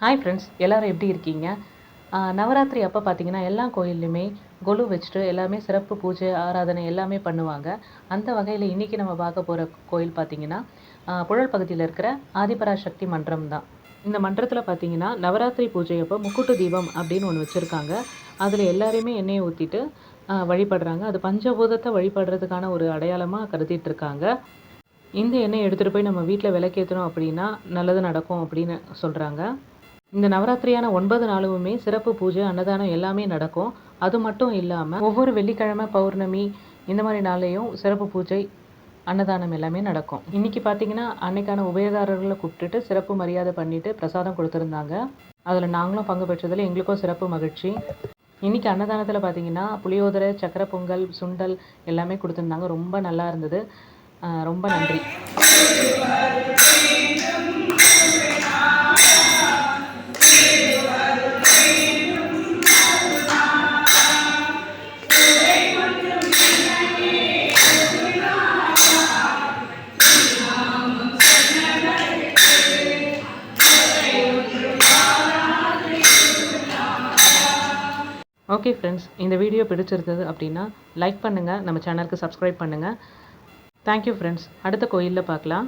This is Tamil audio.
ஹாய் ஃப்ரெண்ட்ஸ், எல்லோரும் எப்படி இருக்கீங்க? நவராத்திரி அப்போ பார்த்தீங்கன்னா எல்லா கோயில்லையுமே கொலு வச்சுட்டு எல்லாமே சிறப்பு பூஜை ஆராதனை எல்லாமே பண்ணுவாங்க. அந்த வகையில் இன்றைக்கி நம்ம பார்க்க போகிற கோயில் பார்த்திங்கன்னா புழல் பகுதியில் இருக்கிற ஆதிபராசக்தி மன்றம் தான். இந்த மன்றத்தில் பார்த்திங்கன்னா நவராத்திரி பூஜை அப்போ முக்கூட்டு தீபம் அப்படின்னு ஒன்று வச்சுருக்காங்க. அதில் எல்லாரையுமே எண்ணெயை ஊற்றிட்டு வழிபடுறாங்க. அது பஞ்சபூதத்தை வழிபடுறதுக்கான ஒரு அடையாளமாக கருதிட்டு இருக்காங்க. இந்த எண்ணெயை எடுத்துகிட்டு போய் நம்ம வீட்டில் விளக்கேற்றணும் அப்படின்னா நல்லது நடக்கும் அப்படின்னு சொல்கிறாங்க. இந்த நவராத்திரியான 9 நாளுமே சிறப்பு பூஜை, அன்னதானம் எல்லாமே நடக்கும். அது மட்டும் இல்லாமல் ஒவ்வொரு வெள்ளிக்கிழமை, பௌர்ணமி இந்த மாதிரி நாள்லேயும் சிறப்பு பூஜை, அன்னதானம் எல்லாமே நடக்கும். இன்றைக்கி பார்த்திங்கன்னா அன்னைக்கான உபயதாரர்களை கூப்பிட்டுட்டு சிறப்பு மரியாதை பண்ணிவிட்டு பிரசாதம் கொடுத்துருந்தாங்க. அதில் நாங்களும் பங்கு பெற்றதில் எங்களுக்கும் சிறப்பு மகிழ்ச்சி. இன்றைக்கி அன்னதானத்தில் பார்த்திங்கன்னா புளியோதரை, சக்கரை பொங்கல், சுண்டல் எல்லாமே கொடுத்துருந்தாங்க. ரொம்ப நல்லா இருந்தது. ரொம்ப நன்றி. ஓகே ஃப்ரெண்ட்ஸ், இந்த வீடியோ பிடிச்சிருந்தது அப்படின்னா லைக் பண்ணுங்கள், நம்ம சேனலுக்கு சப்ஸ்கிரைப் பண்ணுங்கள். Thank you friends. அடுத்த கோயிலில் பார்க்கலாம்.